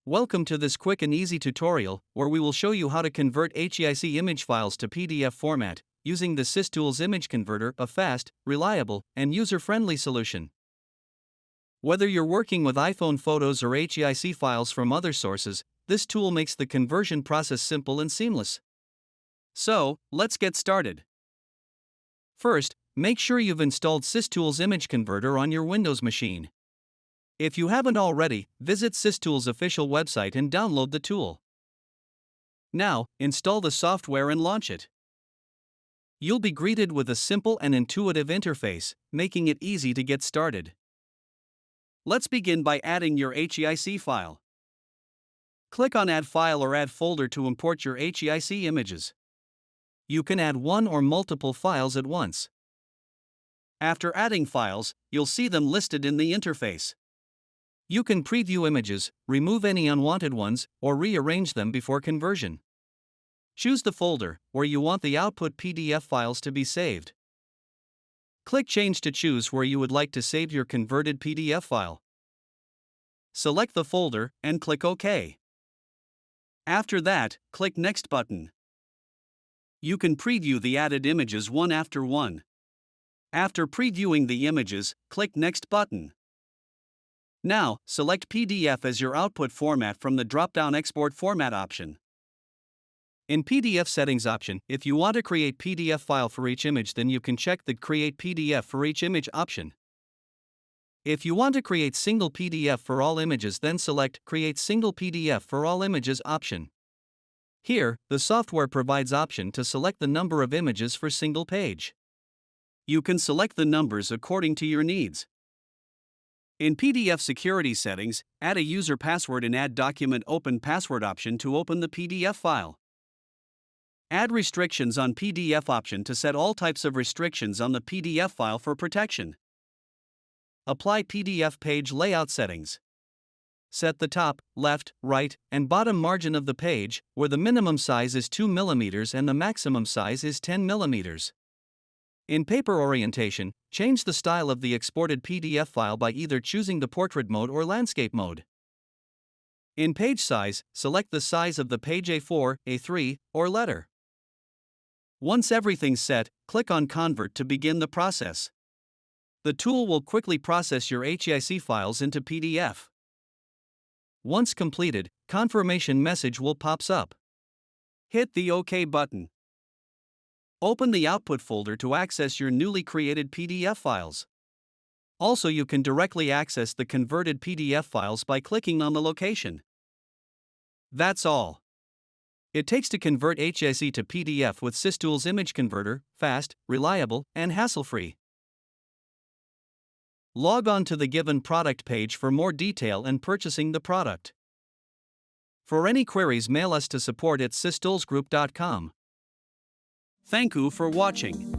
Welcome to this quick and easy tutorial, where we will show you how to convert HEIC image files to PDF format, using the SysTools Image Converter, a fast, reliable, and user-friendly solution. Whether you're working with iPhone photos or HEIC files from other sources, this tool makes the conversion process simple and seamless. So, let's get started. First, make sure you've installed SysTools Image Converter on your Windows machine. If you haven't already, visit SysTools' official website and download the tool. Now, install the software and launch it. You'll be greeted with a simple and intuitive interface, making it easy to get started. Let's begin by adding your HEIC file. Click on Add File or Add Folder to import your HEIC images. You can add one or multiple files at once. After adding files, you'll see them listed in the interface. You can preview images, remove any unwanted ones, or rearrange them before conversion. Choose the folder where you want the output PDF files to be saved. Click Change to choose where you would like to save your converted PDF file. Select the folder and click OK. After that, click Next button. You can preview the added images one after one. After previewing the images, click Next button. Now, select PDF as your output format from the drop-down Export Format option. In PDF Settings option, if you want to create PDF file for each image, then you can check the Create PDF for each image option. If you want to create single PDF for all images, then select Create Single PDF for all images option. Here, the software provides option to select the number of images for single page. You can select the numbers according to your needs. In PDF Security Settings, add a user password and add Document Open Password option to open the PDF file. Add Restrictions on PDF option to set all types of restrictions on the PDF file for protection. Apply PDF page layout settings. Set the top, left, right, and bottom margin of the page, where the minimum size is 2 mm and the maximum size is 10 mm. In paper orientation, change the style of the exported PDF file by either choosing the portrait mode or landscape mode. In page size, select the size of the page A4, A3, or letter. Once everything's set, click on Convert to begin the process. The tool will quickly process your HEIC files into PDF. Once completed, confirmation message will pop up. Hit the OK button. Open the output folder to access your newly created PDF files. Also, you can directly access the converted PDF files by clicking on the location. That's all. It takes to convert HEIC to PDF with SysTools Image Converter, fast, reliable, and hassle-free. Log on to the given product page for more detail and purchasing the product. For any queries, mail us to support@systoolsgroup.com. Thank you for watching.